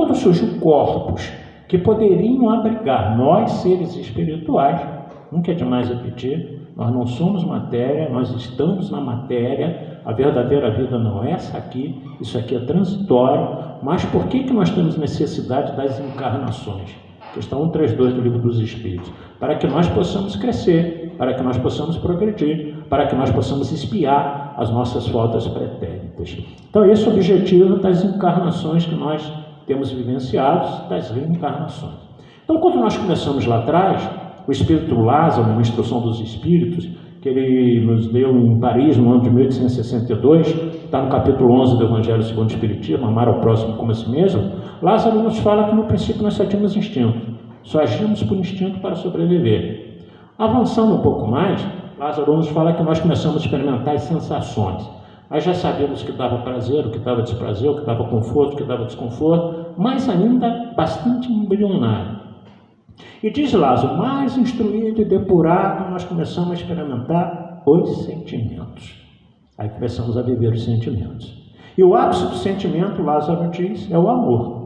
quando surgiu corpos que poderiam abrigar nós, seres espirituais, nunca é demais repetir, nós não somos matéria, nós estamos na matéria, a verdadeira vida não é essa aqui, isso aqui é transitório, mas por que nós temos necessidade das encarnações? Questão 132 do Livro dos Espíritos. Para que nós possamos crescer, para que nós possamos progredir, para que nós possamos expiar as nossas faltas pretéritas. Então esse é o objetivo das encarnações que nós temos vivenciados, das reencarnações. Então quando nós começamos lá atrás, o Espírito Lázaro, uma instrução dos Espíritos, que ele nos deu em Paris no ano de 1862, está no capítulo 11 do Evangelho segundo o Espiritismo, amar ao próximo como a si mesmo. Lázaro nos fala que no princípio nós só tínhamos instinto, só agimos por instinto para sobreviver. Avançando um pouco mais, Lázaro nos fala que nós começamos a experimentar as sensações. Aí já sabemos que dava prazer, o que dava desprazer, o que dava conforto, o que dava desconforto, mas ainda bastante embrionário. E diz Lázaro, mais instruído e depurado, nós começamos a experimentar os sentimentos. Aí começamos a viver os sentimentos. E o ápice do sentimento, Lázaro diz, é o amor.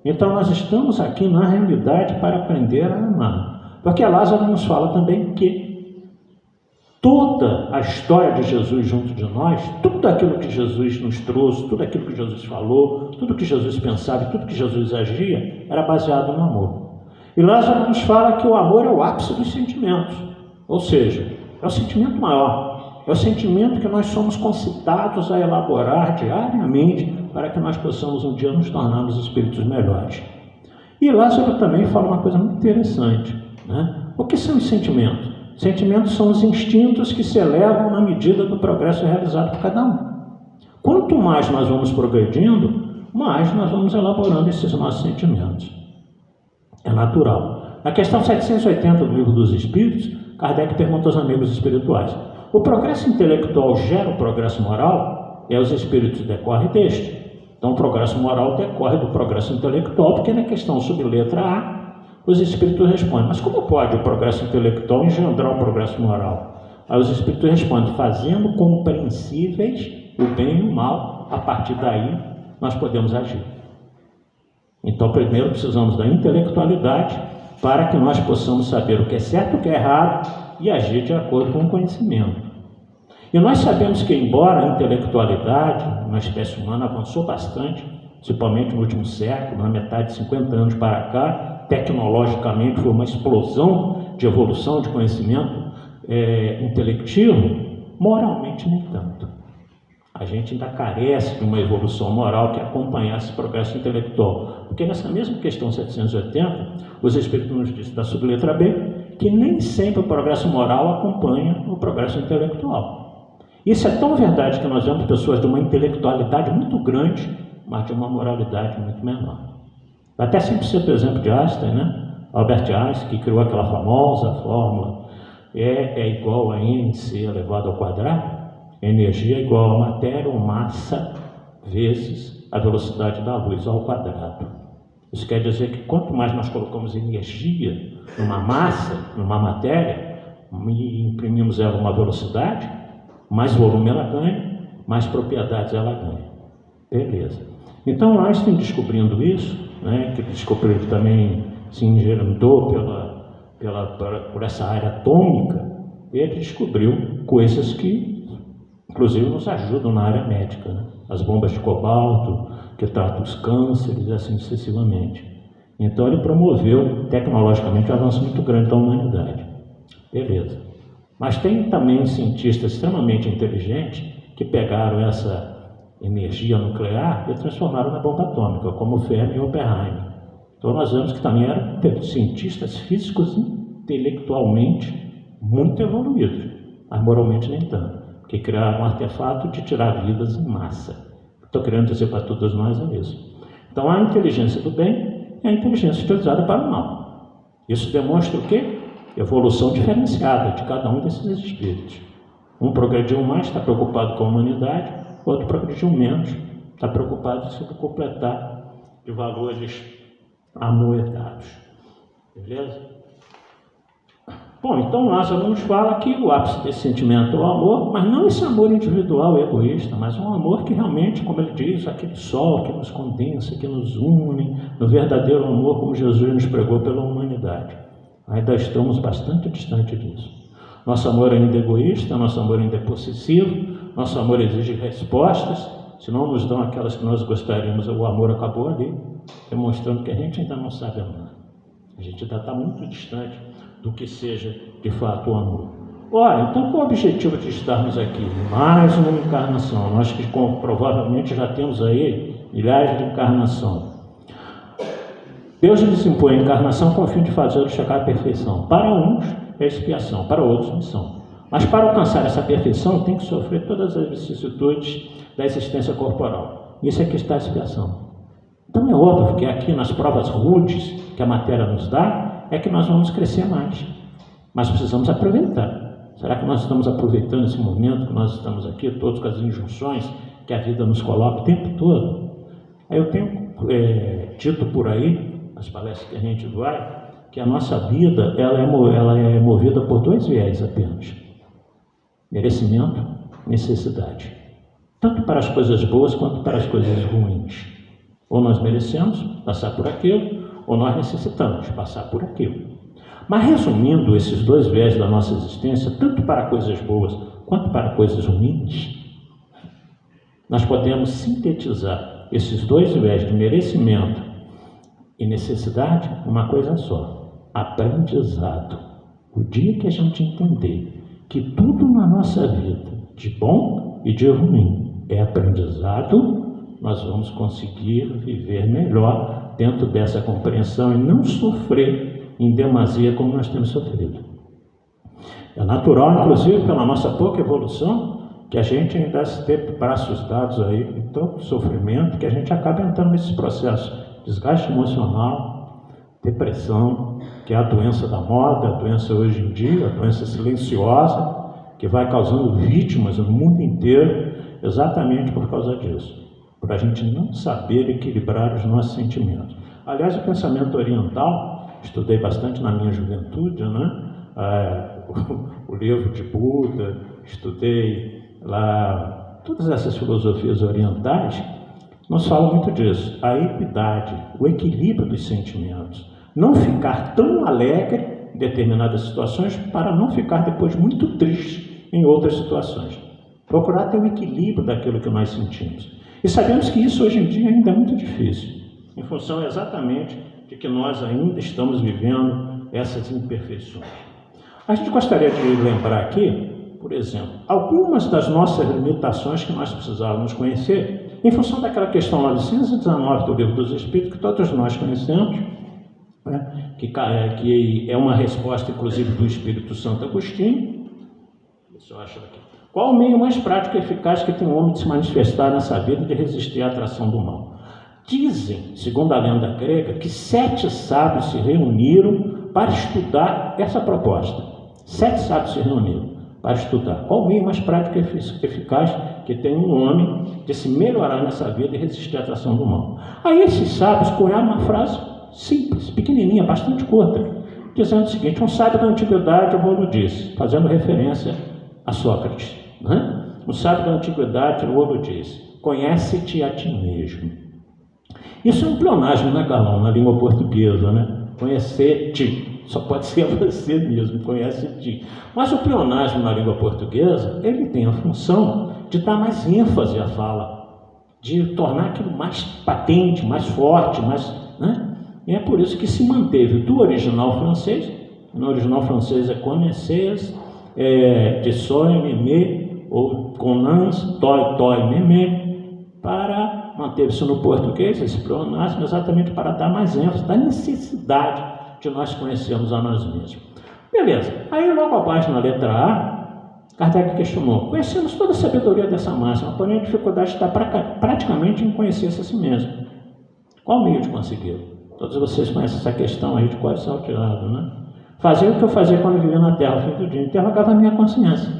Então nós estamos aqui na realidade para aprender a amar. Porque Lázaro nos fala também que toda a história de Jesus junto de nós, tudo aquilo que Jesus nos trouxe, tudo aquilo que Jesus falou, tudo que Jesus pensava e tudo que Jesus agia, era baseado no amor. E Lázaro nos fala que o amor é o ápice dos sentimentos, ou seja, é o sentimento maior, é o sentimento que nós somos concitados a elaborar diariamente para que nós possamos um dia nos tornarmos espíritos melhores. E Lázaro também fala uma coisa muito interessante, né? O que são os sentimentos? Sentimentos são os instintos que se elevam na medida do progresso realizado por cada um. Quanto mais nós vamos progredindo, mais nós vamos elaborando esses nossos sentimentos. É natural. Na questão 780 do Livro dos Espíritos, Kardec pergunta aos amigos espirituais: o progresso intelectual gera o progresso moral? E os espíritos decorrem deste. Então o progresso moral decorre do progresso intelectual, porque na questão sob letra A, os espíritos respondem: mas como pode o progresso intelectual engendrar o progresso moral? Aí os espíritos respondem: fazendo compreensíveis o bem e o mal, a partir daí nós podemos agir. Então, primeiro precisamos da intelectualidade para que nós possamos saber o que é certo e o que é errado e agir de acordo com o conhecimento. E nós sabemos que, embora a intelectualidade na espécie humana avançou bastante, principalmente no último século, na metade de 50 anos para cá, tecnologicamente foi uma explosão de evolução, de conhecimento intelectivo, moralmente nem tanto. A gente ainda carece de uma evolução moral que acompanhasse esse progresso intelectual. Porque nessa mesma questão 780, os Espíritos nos dizem da subletra B, que nem sempre o progresso moral acompanha o progresso intelectual. Isso é tão verdade que nós vemos pessoas de uma intelectualidade muito grande, mas de uma moralidade muito menor. Até sempre cito o exemplo de Einstein, né? Albert Einstein, que criou aquela famosa fórmula E é igual a mc elevado ao quadrado. Energia é igual a matéria ou massa vezes a velocidade da luz ao quadrado. Isso quer dizer que quanto mais nós colocamos energia numa massa, numa matéria, e imprimimos ela uma velocidade, mais volume ela ganha, mais propriedades ela ganha. Beleza. Então Einstein, descobrindo isso, né, que descobriu que também se engendrou por essa área atômica, ele descobriu coisas que inclusive nos ajudam na área médica, né? As bombas de cobalto, que tratam os cânceres e assim sucessivamente. Então ele promoveu tecnologicamente um avanço muito grande da humanidade. Beleza. Mas tem também cientistas extremamente inteligentes que pegaram essa energia nuclear e transformaram na bomba atômica, como Fermi e Oppenheimer. Então nós vemos que também eram cientistas físicos intelectualmente muito evoluídos, mas moralmente nem tanto. Que criaram um artefato de tirar vidas em massa. Estou querendo dizer para todos nós é isso. Então a inteligência do bem é a inteligência utilizada para o mal. Isso demonstra o quê? Evolução diferenciada de cada um desses espíritos. Um progrediu mais, está preocupado com a humanidade, outro progrediu menos, está preocupado em se completar de valores amoedados. Beleza? Bom, então Lázaro nos fala que o ápice desse sentimento é o amor, mas não esse amor individual e egoísta, mas um amor que realmente, como ele diz, aquele sol que nos condensa, que nos une, no verdadeiro amor como Jesus nos pregou pela humanidade. Ainda estamos bastante distante disso. Nosso amor ainda é egoísta, nosso amor ainda é possessivo, nosso amor exige respostas. Se não nos dão aquelas que nós gostaríamos, o amor acabou ali, demonstrando que a gente ainda não sabe amar. A gente ainda está muito distante do que seja de fato o amor. Ora, então qual o objetivo de estarmos aqui? Mais uma encarnação. Nós que provavelmente já temos aí milhares de encarnações. Deus lhes impõe a encarnação com o fim de fazê-los chegar à perfeição. Para uns é expiação, para outros missão. Mas para alcançar essa perfeição tem que sofrer todas as vicissitudes da existência corporal. Isso é que está a expiação. Então é óbvio que aqui nas provas rudes que a matéria nos dá, é que nós vamos crescer mais. Mas precisamos aproveitar. Será que nós estamos aproveitando esse momento que nós estamos aqui, todos com as injunções que a vida nos coloca o tempo todo? Aí eu tenho dito por aí, nas palestras que a gente vai, que a nossa vida ela é movida por dois viés apenas: merecimento, necessidade. Tanto para as coisas boas quanto para as coisas ruins. Ou nós merecemos passar por aquilo, ou nós necessitamos passar por aquilo. Mas resumindo esses dois viés da nossa existência, tanto para coisas boas quanto para coisas ruins, nós podemos sintetizar esses dois viés de merecimento e necessidade numa coisa só: aprendizado. O dia que a gente entender que tudo na nossa vida, de bom e de ruim, é aprendizado, nós vamos conseguir viver melhor dentro dessa compreensão e não sofrer em demasia como nós temos sofrido. É natural, inclusive, pela nossa pouca evolução, que a gente ainda esteja braços dados aí com tanto sofrimento, que a gente acaba entrando nesse processo: desgaste emocional, depressão, que é a doença da moda, a doença hoje em dia, a doença silenciosa, que vai causando vítimas no mundo inteiro, exatamente por causa disso. Por a gente não saber equilibrar os nossos sentimentos. Aliás, o pensamento oriental, estudei bastante na minha juventude, né? O livro de Buda, estudei lá todas essas filosofias orientais, nos falam muito disso: a equidade, o equilíbrio dos sentimentos. Não ficar tão alegre em determinadas situações para não ficar depois muito triste em outras situações. Procurar ter um equilíbrio daquilo que nós sentimos. E sabemos que isso hoje em dia ainda é muito difícil, em função exatamente de que nós ainda estamos vivendo essas imperfeições. A gente gostaria de lembrar aqui, por exemplo, algumas das nossas limitações que nós precisávamos conhecer, em função daquela questão 919 do Livro dos Espíritos, que todos nós conhecemos, né? Que é uma resposta, inclusive, do Espírito Santo Agostinho. Deixa eu achar aqui. Qual o meio mais prático e eficaz que tem o homem de se manifestar nessa vida e de resistir à atração do mal? Dizem, segundo a lenda grega, que 7 sábios se reuniram para estudar essa proposta. 7 sábios se reuniram para estudar. Qual o meio mais prático e eficaz que tem um homem de se melhorar nessa vida e resistir à atração do mal? Aí esses sábios cunharam uma frase simples, pequenininha, bastante curta, dizendo o seguinte: um sábio da antiguidade, o Rolo disse, fazendo referência a Sócrates, né? Um sábio da antiguidade, o Rolo disse: conhece-te a ti mesmo. Isso é um pleonasmo, né, Carlão, na língua portuguesa, né? Conhecer-te, só pode ser você mesmo, conhece-te. Mas o pleonasmo na língua portuguesa, ele tem a função de dar mais ênfase à fala, de tornar aquilo mais patente, mais forte, mais, né? E é por isso que se manteve do original francês. No original francês é connaissez, de soi, mémé, ou connais, toi, mémé, para manter-se no português, esse pleonasmo, exatamente para dar mais ênfase da necessidade de nós conhecermos a nós mesmos. Beleza, aí logo abaixo na letra A, Kardec questionou: conhecemos toda a sabedoria dessa máxima, porém a dificuldade está praticamente em conhecer-se a si mesmo. Qual o meio de conseguir? Todos vocês conhecem essa questão aí de quase salteado, né? Fazia o que eu fazia quando eu vivia na Terra ao fim do dia, interrogava a minha consciência.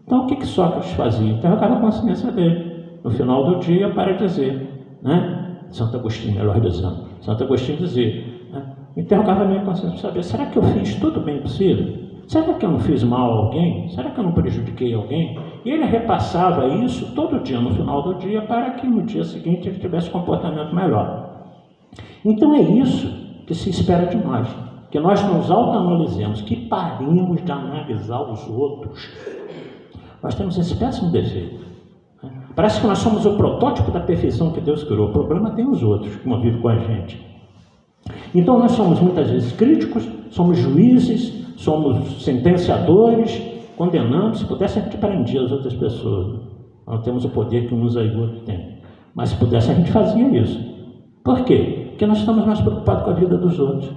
Então o que Sócrates fazia? Interrogava a consciência dele no final do dia para dizer, né? Santo Agostinho, melhor dizendo, Santo Agostinho dizia, né? Interrogava a minha consciência para saber: será que eu fiz tudo bem possível? Será que eu não fiz mal a alguém? Será que eu não prejudiquei alguém? E ele repassava isso todo dia, no final do dia, para que no dia seguinte ele tivesse um comportamento melhor. Então é isso que se espera de nós, que nós nos autoanalisemos, que paremos de analisar os outros. Nós temos esse péssimo defeito. Parece que nós somos o protótipo da perfeição que Deus criou. O problema tem os outros que convivem com a gente. Então nós somos muitas vezes críticos, somos juízes, somos sentenciadores, condenamos. Se pudesse, a gente prendia as outras pessoas. Nós temos o poder que uns aí outros têm. Mas se pudesse, a gente fazia isso. Por quê? Porque nós estamos mais preocupados com a vida dos outros.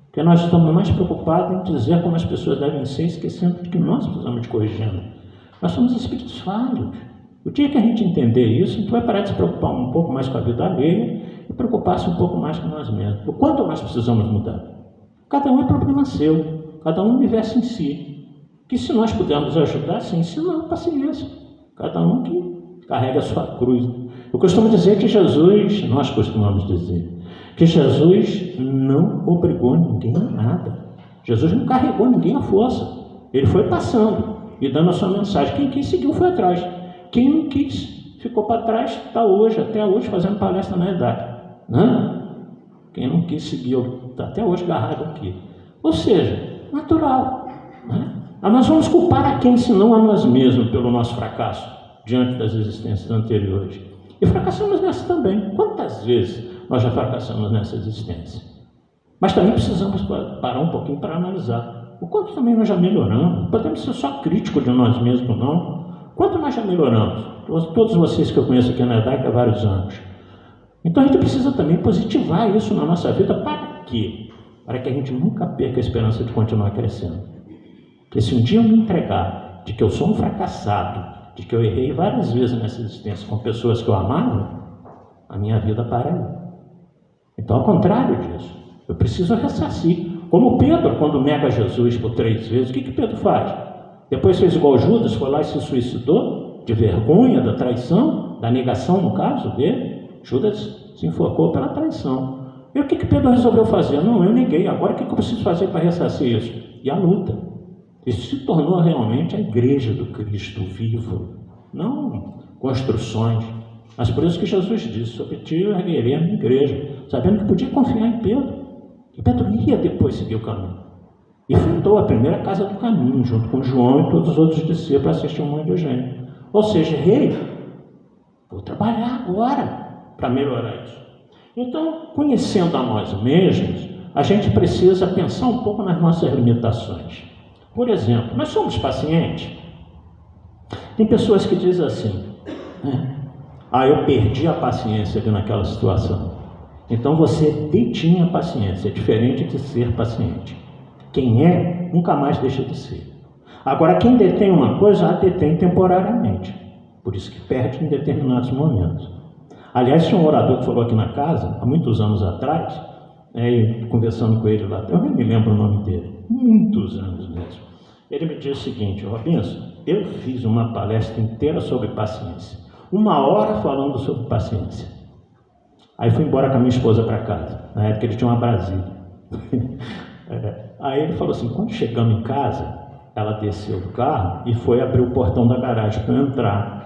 Porque nós estamos mais preocupados em dizer como as pessoas devem ser, esquecendo de que nós precisamos de corrigir. Nós somos espíritos falhos. O dia que a gente entender isso, a gente vai parar de se preocupar um pouco mais com a vida alheia e preocupar-se um pouco mais com nós mesmos. O quanto nós precisamos mudar? Cada um é problema seu, cada um universo em si. Que se nós pudermos ajudar, sim, se não, paciência. Cada um que carrega a sua cruz. Eu costumo dizer que Jesus, nós costumamos dizer, que Jesus não obrigou ninguém a nada. Jesus não carregou ninguém à força. Ele foi passando e dando a sua mensagem. Quem quis seguiu foi atrás. Quem não quis, ficou para trás, está hoje, até hoje, fazendo palestra na idade. Quem não quis seguiu, está até hoje agarrado aqui. Ou seja, natural. Nós vamos culpar a quem, senão a nós mesmos, pelo nosso fracasso, diante das existências anteriores. E fracassamos nessa também. Quantas vezes nós já fracassamos nessa existência? Mas também precisamos parar um pouquinho para analisar. O quanto também nós já melhoramos. Podemos ser só críticos de nós mesmos, não. Quanto nós já melhoramos? Todos vocês que eu conheço aqui na EDAIC há vários anos. Então a gente precisa também positivar isso na nossa vida. Para quê? Para que a gente nunca perca a esperança de continuar crescendo. Porque se um dia eu me entregar de que eu sou um fracassado, de que eu errei várias vezes nessa existência com pessoas que eu amava, a minha vida para aí. Então, ao contrário disso, eu preciso ressarcir. Como Pedro, quando nega Jesus por 3 vezes, o que Pedro faz? Depois fez igual Judas, foi lá e se suicidou, de vergonha da traição, da negação no caso dele. Judas se enforcou pela traição. E o que Pedro resolveu fazer? Não, eu neguei, agora o que eu preciso fazer para ressarcir isso? E a luta. Isso se tornou realmente a igreja do Cristo vivo, não construções. Mas por isso que Jesus disse, sobre ti eu erguerei a minha igreja, sabendo que podia confiar em Pedro. E Pedro ia depois seguir o caminho. E fundou a primeira casa do caminho, junto com João e todos os outros discípulos, para assistir um monte de gente. Ou seja, rei, vou trabalhar agora para melhorar isso. Então, conhecendo a nós mesmos, a gente precisa pensar um pouco nas nossas limitações. Por exemplo, nós somos pacientes. Tem pessoas que dizem assim, eu perdi a paciência ali naquela situação. Então você detinha a paciência, é diferente de ser paciente. Quem é, nunca mais deixa de ser. Agora, quem detém uma coisa, a detém temporariamente. Por isso que perde em determinados momentos. Aliás, tinha um orador que falou aqui na casa, há muitos anos atrás, conversando com ele lá, eu nem me lembro o nome dele, muitos anos mesmo. Ele me disse o seguinte, Robinson, eu fiz uma palestra inteira sobre paciência. 1 hora falando sobre paciência. Aí fui embora com a minha esposa para casa. Na época ele tinha uma Brasília. Aí ele falou assim, quando chegamos em casa, ela desceu do carro e foi abrir o portão da garagem para eu entrar.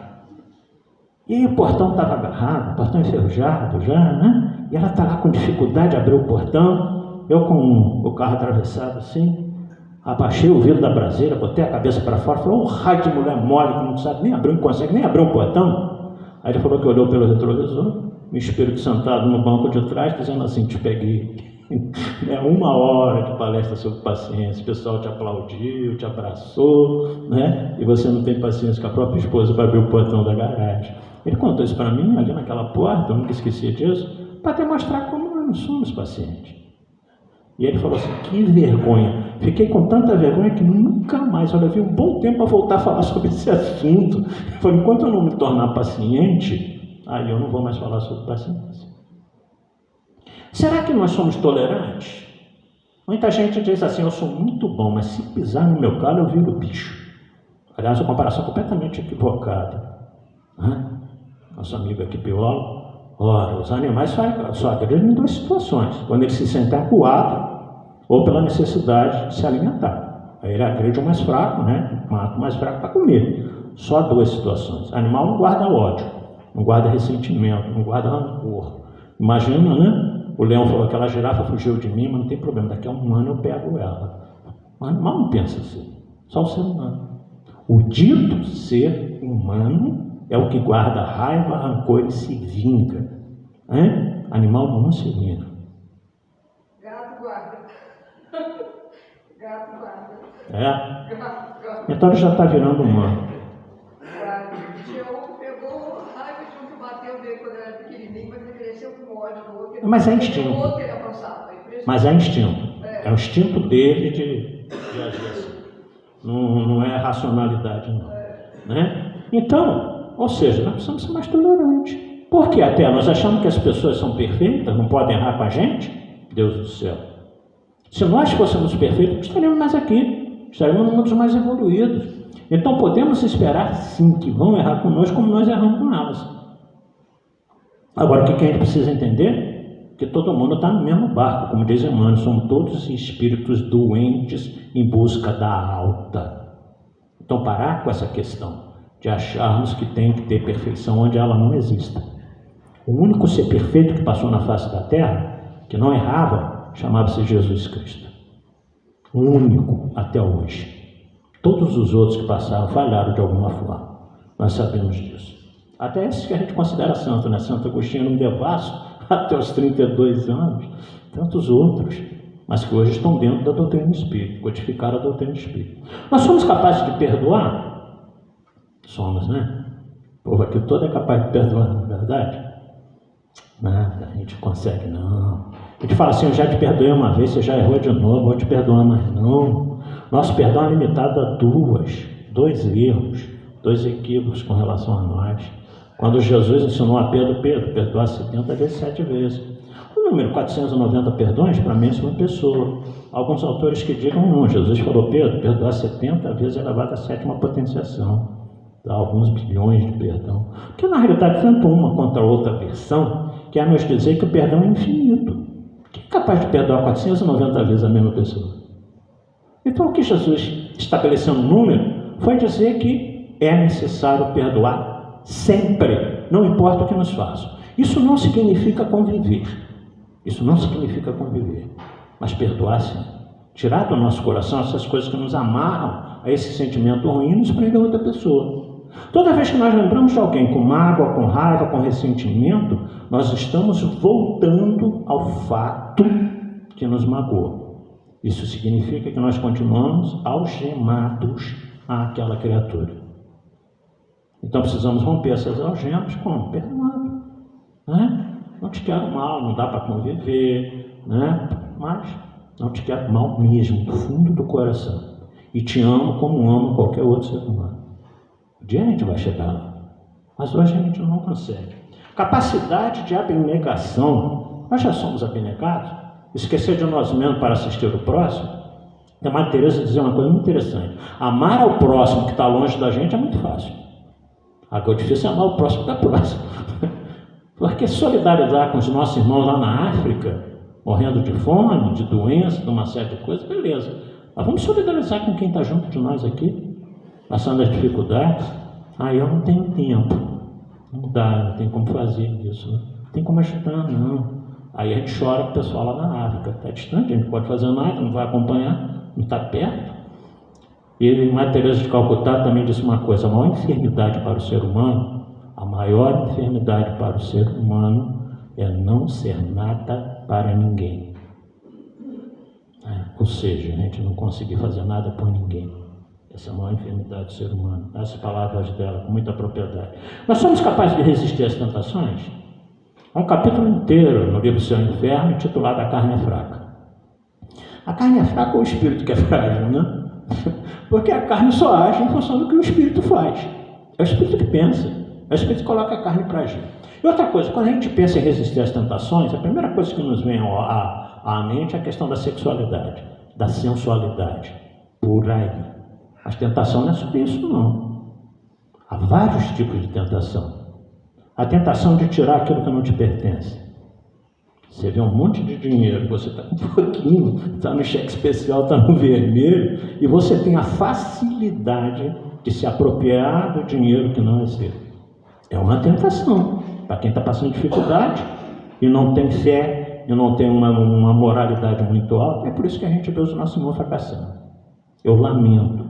E aí o portão estava agarrado, o portão enferrujado já, né? E ela está lá com dificuldade de abrir o portão. Eu com o carro atravessado assim, abaixei o vidro da braseira, botei a cabeça para fora, falei, raio de mulher mole que não sabe nem abrir, não consegue nem abrir um portão. Aí ele falou que olhou pelo retrovisor, o espírito sentado no banco de trás, dizendo assim, te peguei. 1 hora de palestra sobre paciência, o pessoal te aplaudiu, te abraçou, né? E você não tem paciência com a própria esposa para abrir o portão da garagem. Ele contou isso para mim, ali naquela porta, eu nunca esqueci disso, para demonstrar como nós não somos pacientes. E ele falou assim, que vergonha, fiquei com tanta vergonha que nunca mais, eu levei um bom tempo para voltar a falar sobre esse assunto. Ele falou, enquanto eu não me tornar paciente, aí eu não vou mais falar sobre paciência. Será que nós somos tolerantes? Muita gente diz assim, eu sou muito bom, mas se pisar no meu calo eu viro bicho. Aliás, uma comparação completamente equivocada. Nosso amigo aqui, biólogo, ora, os animais só agredem em 2 situações, quando eles se sentem acuados ou pela necessidade de se alimentar. Aí ele agride o mais fraco, né? Mata o mais fraco para comer. Só 2 situações. Animal não guarda ódio, não guarda ressentimento, não guarda rancor. Imagina, né? O leão falou, aquela girafa fugiu de mim, mas não tem problema, daqui a um ano eu pego ela. O animal não pensa assim, só o ser humano. O dito ser humano é o que guarda raiva, rancor e se vinga. Hein? Animal não se vinga. Gato guarda. Gato guarda. É? Gato guarda. Então ele já está virando humano. Tião pegou raiva de um que bateu nele quando era pequenininho, mas ele cresceu com ódio do outro. Mas é instinto. Mas é instinto. É o instinto dele de agir assim. Não é racionalidade, não. Né? Então, ou seja, nós precisamos ser mais tolerantes. Por que até? Nós achamos que as pessoas são perfeitas, não podem errar com a gente? Deus do céu. Se nós fôssemos perfeitos, não estaríamos mais aqui. Estaríamos no mundo mais evoluídos. Então podemos esperar sim que vão errar conosco como nós erramos com elas. Agora, o que a gente precisa entender? Que todo mundo está no mesmo barco, como diz Emmanuel, somos todos espíritos doentes em busca da alta. Então parar com essa questão de acharmos que tem que ter perfeição onde ela não existe. O único ser perfeito que passou na face da terra, que não errava, chamava-se Jesus Cristo. O único até hoje. Todos os outros que passaram falharam de alguma forma. Nós sabemos disso. Até esses que a gente considera santo, né? Santo Agostinho no Devasso, até os 32 anos. Tantos outros, mas que hoje estão dentro da doutrina espírita, codificaram a doutrina espírita. Nós somos capazes de perdoar? Somos, né? O povo aqui todo é capaz de perdoar, não é verdade? Nada, a gente consegue não. A gente fala assim, eu já te perdoei uma vez, você já errou de novo, vou te perdoar mais não. Nosso perdão é limitado a 2 erros, 2 equívocos com relação a nós. Quando Jesus ensinou a Pedro, perdoar 70 vezes 7 vezes. O número 490 perdões, para mim, é uma pessoa. Alguns autores que digam, não, Jesus falou, Pedro, perdoar 70 vezes elevado à 7ª potenciação. Dá alguns bilhões de perdão. Porque na realidade, tanto uma quanto a outra versão, quer nos dizer que o perdão é infinito. Quem é capaz de perdoar 490 vezes a mesma pessoa? Então o que Jesus estabeleceu no número foi dizer que é necessário perdoar sempre, não importa o que nos façam. Isso não significa conviver. Isso não significa conviver. Mas perdoar sim. Tirar do nosso coração essas coisas que nos amarram a esse sentimento ruim e nos prende a outra pessoa. Toda vez que nós lembramos de alguém com mágoa, com raiva, com ressentimento, nós estamos voltando ao fato que nos magoou. Isso significa que nós continuamos algemados àquela criatura. Então precisamos romper essas algemas como? Perdoando. Né? Não te quero mal, não dá para conviver, né? Mas não te quero mal mesmo, do fundo do coração. E te amo como amo qualquer outro ser humano. Um dia a gente vai chegar lá, mas hoje a gente não consegue. Capacidade de abnegação. Nós já somos abnegados. Esquecer de nós mesmos para assistir o próximo. A Madre Teresa dizia uma coisa muito interessante. Amar ao próximo que está longe da gente é muito fácil. Agora o difícil é amar o próximo que está próximo. Porque solidarizar com os nossos irmãos lá na África, morrendo de fome, de doença, de uma série de coisas, beleza. Mas vamos solidarizar com quem está junto de nós aqui, passando as dificuldades. Eu não tenho tempo. Não dá, não tem como fazer isso. Não tem como ajudar, não. Aí a gente chora com o pessoal lá na África. Está distante, a gente não pode fazer nada, não vai acompanhar, não está perto. E Madre Teresa de Calcutá também disse uma coisa: a maior enfermidade para o ser humano, a maior enfermidade para o ser humano é não ser nada para ninguém. Ou seja, a gente não conseguir fazer nada por ninguém. Essa é a maior enfermidade do ser humano. As palavras dela com muita propriedade. Nós somos capazes de resistir às tentações? Há um capítulo inteiro no livro Céu e Inferno intitulado A Carne é Fraca. A carne é fraca ou o espírito que é frágil, né? Porque a carne só age em função do que o espírito faz. É o espírito que pensa. É o espírito que coloca a carne para agir. E outra coisa, quando a gente pensa em resistir às tentações, a primeira coisa que nos vem à mente é a questão da sexualidade, da sensualidade. Por aí. Mas tentação não é sobre isso, não. Há vários tipos de tentação. A tentação de tirar aquilo que não te pertence. Você vê um monte de dinheiro, você está com um pouquinho, está no cheque especial, está no vermelho, e você tem a facilidade de se apropriar do dinheiro que não é seu. É uma tentação para quem está passando dificuldade e não tem fé, e não tem uma moralidade muito alta. É por isso que a gente vê os nossos irmãos fracassando. Eu lamento,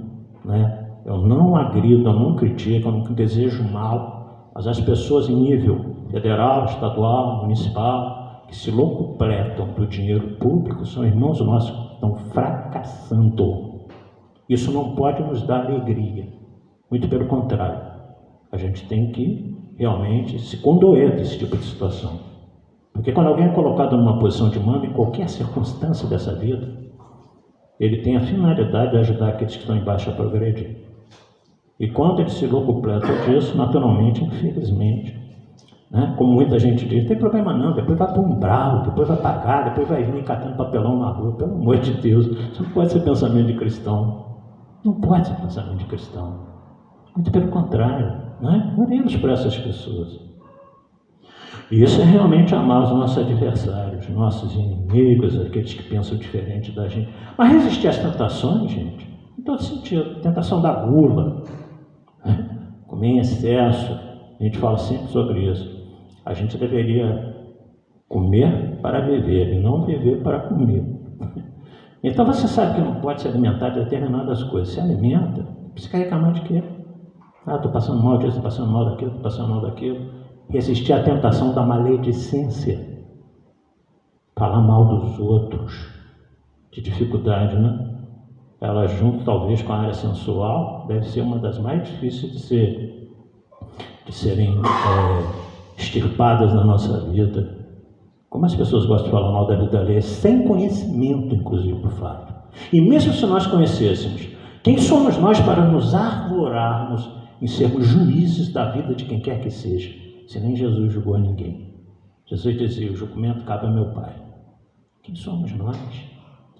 né? Eu não agrido, eu não critico, eu não desejo mal, mas as pessoas em nível federal, estadual, municipal, que se locupletam do dinheiro público, são irmãos nossos que estão fracassando. Isso não pode nos dar alegria, muito pelo contrário. A gente tem que realmente se condoer desse tipo de situação. Porque quando alguém é colocado numa posição de mando, em qualquer circunstância dessa vida, ele tem a finalidade de ajudar aqueles que estão embaixo a progredir. E quando ele se locupleta disso, naturalmente, infelizmente, né? Como muita gente diz, não tem problema não, depois vai para um bravo, depois vai pagar, depois vai vir catando papelão na rua. Pelo amor de Deus, isso não pode ser pensamento de cristão. Não pode ser pensamento de cristão. Muito pelo contrário, né? Oremos por essas pessoas. E isso é realmente amar os nossos adversários, nossos inimigos, aqueles que pensam diferente da gente. Mas resistir às tentações, gente, em todo sentido. Tentação da gula, né? Comer em excesso, a gente fala sempre sobre isso. A gente deveria comer para viver e não viver para comer. Então você sabe que não pode se alimentar de determinadas coisas. Se alimenta, precisa reclamar de quê? Ah, estou passando mal disso, estou passando mal daquilo, estou passando mal daquilo. Resistir à tentação da maledicência. Falar mal dos outros. De dificuldade, né? Ela junto talvez com a área sensual, deve ser uma das mais difíceis de serem extirpadas na nossa vida. Como as pessoas gostam de falar mal da vida alheia, sem conhecimento, inclusive, do fato. E mesmo se nós conhecêssemos, quem somos nós para nos arvorarmos em sermos juízes da vida de quem quer que seja, se nem Jesus julgou a ninguém? Jesus dizia, o julgamento cabe a meu Pai. Quem somos nós?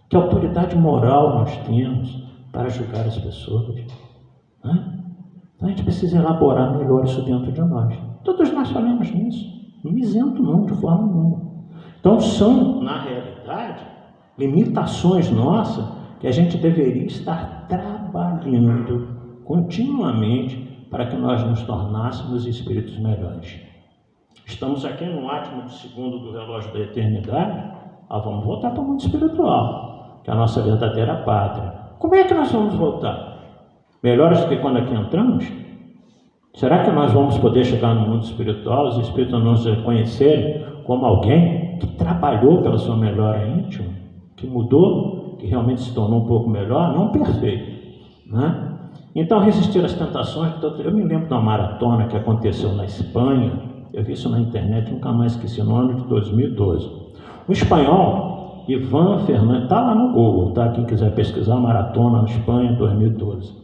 Que autoridade moral nós temos para julgar as pessoas? Então a gente precisa elaborar melhor isso dentro de nós. Todos nós falamos nisso. Não me isento não, de forma nenhuma. Então são, na realidade, limitações nossas que a gente deveria estar trabalhando continuamente para que nós nos tornássemos espíritos melhores. Estamos aqui no átimo de segundo do relógio da eternidade. Vamos voltar para o mundo espiritual, que é a nossa verdadeira pátria. Como é que nós vamos voltar? Melhores do que quando aqui entramos? Será que nós vamos poder chegar no mundo espiritual, os espíritos não nos reconhecerem como alguém que trabalhou pela sua melhora íntima, que mudou, que realmente se tornou um pouco melhor, não perfeito, né? Então, resistir às tentações. Eu me lembro de uma maratona que aconteceu na Espanha, eu vi isso na internet, nunca mais esqueci, no ano de 2012. O espanhol, Ivan Fernandes, está lá no Google, tá? Quem quiser pesquisar, maratona na Espanha, 2012.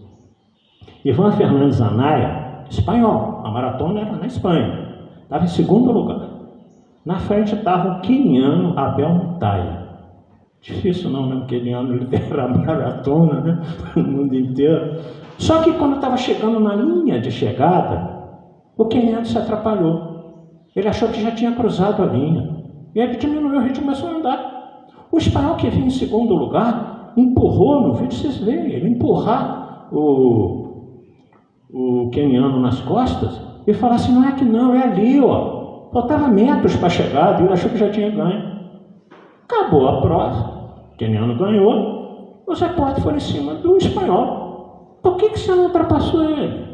Ivan Fernandes Anaya, espanhol, a maratona era na Espanha, estava em segundo lugar. Na frente estava o queniano Abel Mutaya. Difícil não, né? O queniano lidera a maratona, né? No mundo inteiro. Só que quando estava chegando na linha de chegada, o queniano se atrapalhou. Ele achou que já tinha cruzado a linha. E ele diminuiu o ritmo e começou a andar. O espanhol que vinha em segundo lugar empurrou, no vídeo vocês veem, ele empurrar o queniano nas costas e falar assim, não é aqui não, é ali, ó. Faltava metros para a chegada e ele achou que já tinha ganho. Acabou a prova, o queniano ganhou, os repórteres foram em cima do espanhol. Por que você não ultrapassou ele?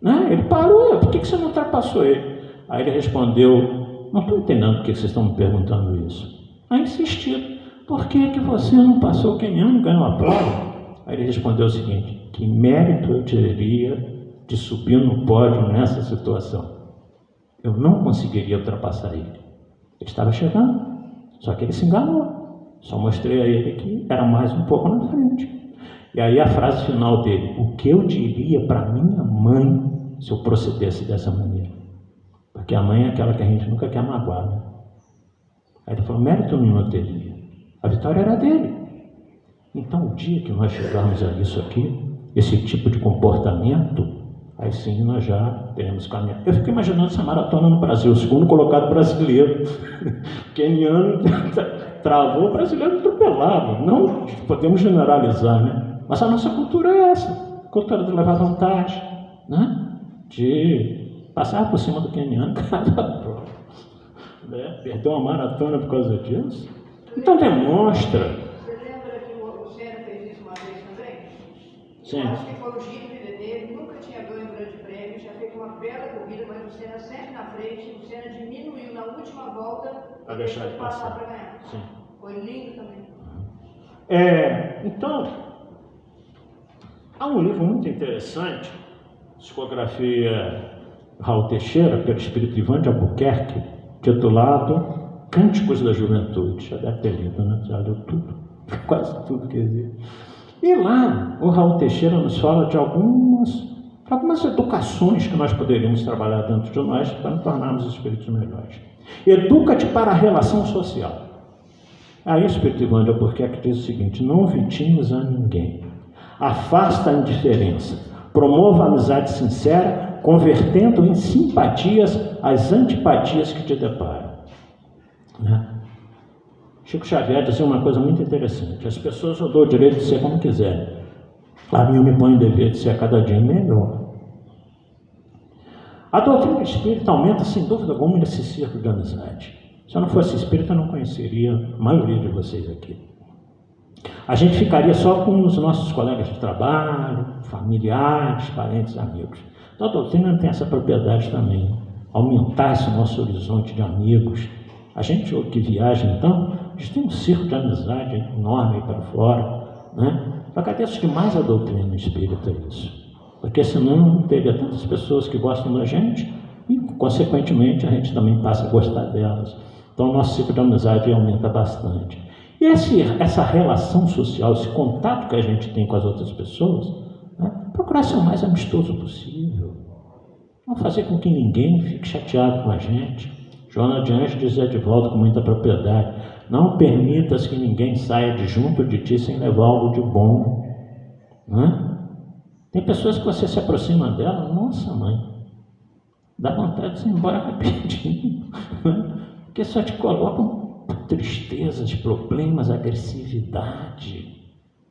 Né? Ele parou, por que você não ultrapassou ele? Aí ele respondeu, não estou entendendo por que vocês estão me perguntando isso. Aí insistiu, por que você não passou o queniano e ganhou a prova? Aí ele respondeu o seguinte, que mérito eu teria de subir no pódio nessa situação? Eu não conseguiria ultrapassar ele. Ele estava chegando, só que ele se enganou. Só mostrei a ele que era mais um pouco na frente. E aí a frase final dele, o que eu diria para minha mãe se eu procedesse dessa maneira? Porque a mãe é aquela que a gente nunca quer magoar, né? Aí ele falou, mérito nenhum eu teria. A vitória era dele. Então o dia que nós chegarmos a isso aqui, esse tipo de comportamento, aí sim nós já teremos caminhado. Eu fico imaginando essa maratona no Brasil, o segundo colocado brasileiro, queniano, travou, o brasileiro atropelado. Não podemos generalizar, né? Mas a nossa cultura é essa, cultura de levar vantagem, né? De passar por cima do queniano, né? Perdeu uma maratona por causa disso. Então demonstra. Você lembra que o Senna fez isso uma vez também? Sim. Acho que foi o Giro de dele, nunca tinha ganho um grande prêmio, já fez uma bela corrida, mas o Senna sempre na frente, o Senna diminuiu na última volta para deixar de passar para ganhar. Sim. Foi lindo também. Então, há um livro muito interessante, psicografia Raul Teixeira, pelo espírito Ivan de Albuquerque, titulado Cânticos da Juventude. Já deve ter lido, né? Já leu tudo, quase tudo que existe. E lá, o Raul Teixeira nos fala de algumas educações que nós poderíamos trabalhar dentro de nós para nos tornarmos espíritos melhores. Educa-te para a relação social. Aí o espírito Ivan de Albuquerque diz o seguinte: não vitimes a ninguém, afasta a indiferença, promova a amizade sincera, convertendo em simpatias as antipatias que te deparam. Né? Chico Xavier dizia uma coisa muito interessante: as pessoas eu dou o direito de ser como quiserem, a mim eu me ponho o dever de ser a cada dia melhor. A doutrina espírita aumenta sem dúvida alguma esse círculo de amizade. Se eu não fosse espírita, eu não conheceria a maioria de vocês aqui. A gente ficaria só com os nossos colegas de trabalho, familiares, parentes, amigos. Então a doutrina tem essa propriedade também, aumentar esse nosso horizonte de amigos. A gente que viaja, então, a gente tem um círculo de amizade enorme aí para fora, né? Eu agradeço demais a doutrina espírita isso, porque senão não teria tantas pessoas que gostam da gente e, consequentemente, a gente também passa a gostar delas. Então, o nosso ciclo de amizade aumenta bastante. E essa relação social, esse contato que a gente tem com as outras pessoas, né, procurar ser o mais amistoso possível. Não fazer com que ninguém fique chateado com a gente. Joana de Anjos dizia de volta com muita propriedade: não permitas que ninguém saia de junto de ti sem levar algo de bom. Né? Tem pessoas que você se aproxima dela, nossa mãe, dá vontade de ir embora rapidinho. Né? Porque só te colocam tristezas, problemas, agressividade.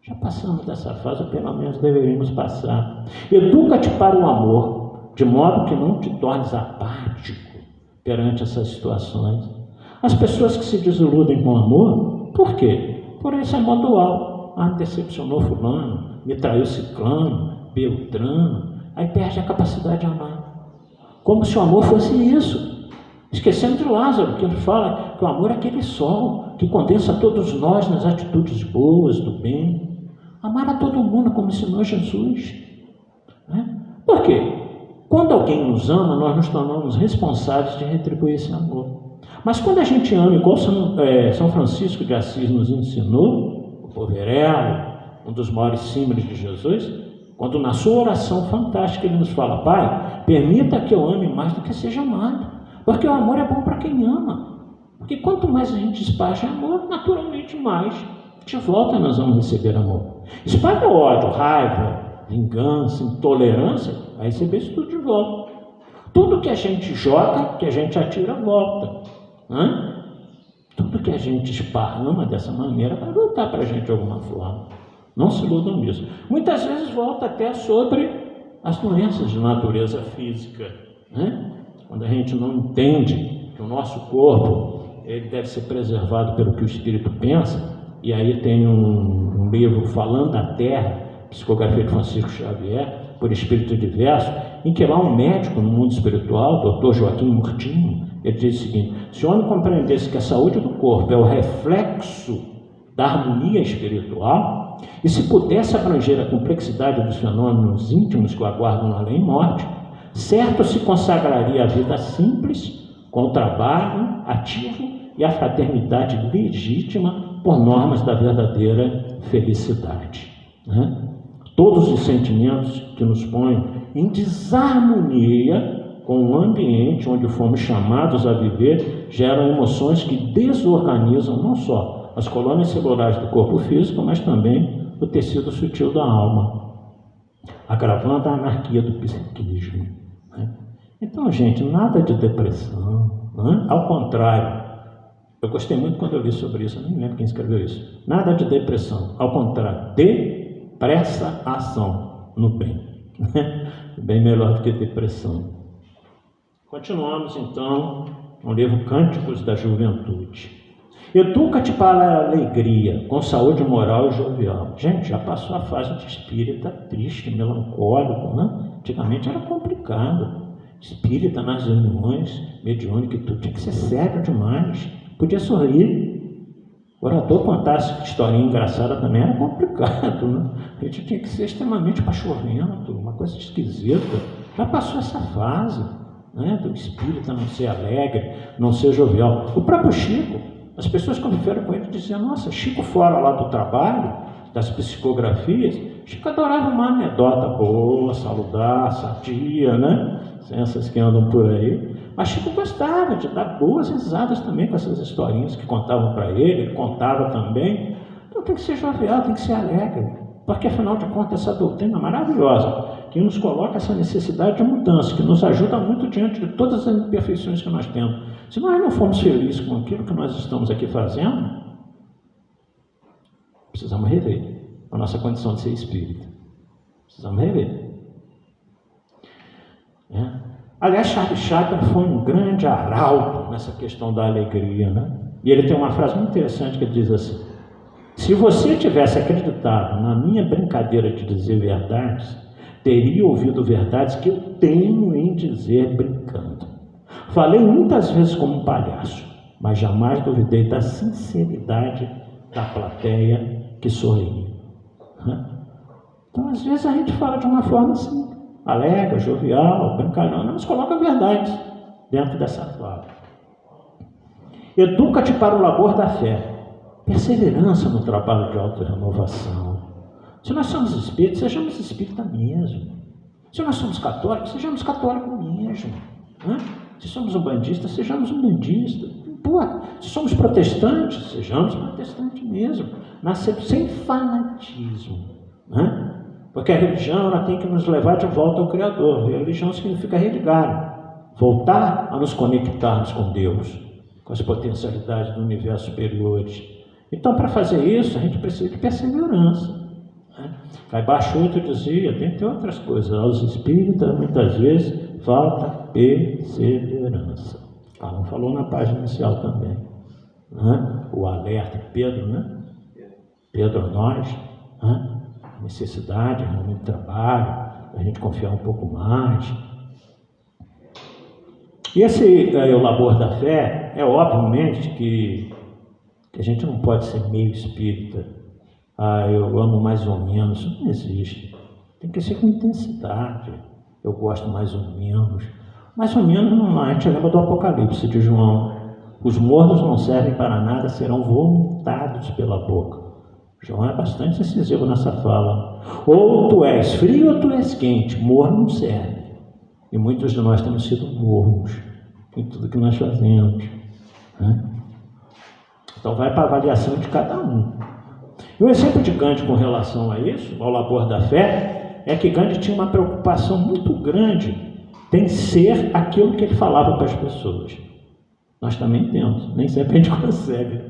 Já passamos dessa fase, ou pelo menos deveríamos passar. Educa-te para o amor, de modo que não te tornes apático perante essas situações. As pessoas que se desiludem com o amor, por quê? Por esse amor dual. Ah, decepcionou fulano, me traiu ciclano, beltrano, aí perde a capacidade de amar. Como se o amor fosse isso. Esquecendo de Lázaro, que ele fala que o amor é aquele sol que condensa todos nós nas atitudes boas, do bem. Amar a todo mundo como ensinou Jesus. Né? Por quê? Quando alguém nos ama, nós nos tornamos responsáveis de retribuir esse amor. Mas quando a gente ama, igual São Francisco de Assis nos ensinou, o Poverello, um dos maiores símbolos de Jesus, quando na sua oração fantástica ele nos fala: Pai, permita que eu ame mais do que seja amado. Porque o amor é bom para quem ama. Porque quanto mais a gente espalha amor, naturalmente mais de volta nós vamos receber amor. Espalha ódio, raiva, vingança, intolerância, vai receber isso tudo de volta. Tudo que a gente joga, que a gente atira, volta. Né? Tudo que a gente esparrama dessa maneira vai voltar para a gente de alguma forma. Não se iludam nisso. Muitas vezes volta até sobre as doenças de natureza física. Né? Quando a gente não entende que o nosso corpo ele deve ser preservado pelo que o espírito pensa, e aí tem um livro Falando da Terra, psicografia de Francisco Xavier, por espírito diverso, em que lá um médico no mundo espiritual, o Dr. Joaquim Murtinho, ele diz o seguinte: se o homem compreendesse que a saúde do corpo é o reflexo da harmonia espiritual, e se pudesse abranger a complexidade dos fenômenos íntimos que o aguardam na além morte, certo se consagraria à vida simples, com o trabalho ativo e a fraternidade legítima por normas da verdadeira felicidade. Né? Todos os sentimentos que nos põem em desarmonia com o ambiente onde fomos chamados a viver geram emoções que desorganizam não só as colônias celulares do corpo físico, mas também o tecido sutil da alma. agravando a anarquia do psiquismo. Né? Então, gente, nada de depressão, né? Ao contrário, eu gostei muito quando eu li sobre isso, eu nem lembro quem escreveu isso. Nada de depressão, ao contrário, depressa ação no bem. Bem melhor do que depressão. Continuamos então no livro Cânticos da Juventude. Educa-te para a alegria, com saúde moral e jovial. Gente, já passou a fase de espírita triste, melancólico, né? Antigamente era complicado. Espírita nas reuniões, mediúnico e tudo, tinha que ser sério demais. Podia sorrir. O orador contasse historinha engraçada também era complicado, né? A gente tinha que ser extremamente pachorrento, uma coisa esquisita. Já passou essa fase, né? Do espírita não ser alegre, não ser jovial. O próprio Chico, as pessoas quando vieram com ele diziam, nossa, Chico fora lá do trabalho, das psicografias, Chico adorava uma anedota boa, saludar, sadia, né? Essas que andam por aí. Mas Chico gostava de dar boas risadas também com essas historinhas que contavam para ele, ele contava também. Então tem que ser jovial, tem que ser alegre, porque afinal de contas essa doutrina maravilhosa, que nos coloca essa necessidade de mudança, que nos ajuda muito diante de todas as imperfeições que nós temos. Se nós não formos felizes com aquilo que nós estamos aqui fazendo, precisamos rever a nossa condição de ser espírita. Precisamos rever. Aliás, Charles Chaplin foi um grande arauto nessa questão da alegria, né? E ele tem uma frase muito interessante que ele diz assim: se você tivesse acreditado na minha brincadeira de dizer verdades, teria ouvido verdades que eu tenho em dizer brincando. Falei muitas vezes como um palhaço, mas jamais duvidei da sinceridade da plateia que sorria. Então, às vezes a gente fala de uma forma assim, alegre, jovial, brincalhona, mas coloca verdades dentro dessa fala. Educa-te para o labor da fé. Perseverança no trabalho de autorrenovação. Se nós somos espíritas, sejamos espíritas mesmo. Se nós somos católicos, sejamos católicos mesmo. Se somos umbandistas, sejamos umbandistas. Se somos protestantes, sejamos protestantes mesmo. Nascemos sem fanatismo. Porque a religião ela tem que nos levar de volta ao Criador. E a religião significa religar, voltar a nos conectarmos com Deus, com as potencialidades do universo superiores. Então, para fazer isso, a gente precisa de perseverança. Caibacho Oito dizia, dentre outras coisas, aos espíritas muitas vezes falta perseverança. Não falou na página inicial também. O alerta, Pedro, né? Pedro, nós, necessidade, realmente de trabalho, a gente confiar um pouco mais. E esse o labor da fé, é obviamente que a gente não pode ser meio espírita. Eu amo mais ou menos, isso não existe. Tem que ser com intensidade. Eu gosto mais ou menos. Mais ou menos, não, a gente lembra do Apocalipse de João. Os mornos não servem para nada, serão vomitados pela boca. João é bastante incisivo nessa fala. Ou tu és frio ou tu és quente. Morno não serve. E muitos de nós temos sido mornos em tudo que nós fazemos. Então vai para a avaliação de cada um. E o exemplo de Gandhi com relação a isso, ao labor da fé, é que Gandhi tinha uma preocupação muito grande em ser aquilo que ele falava para as pessoas. Nós também temos, nem sempre a gente consegue.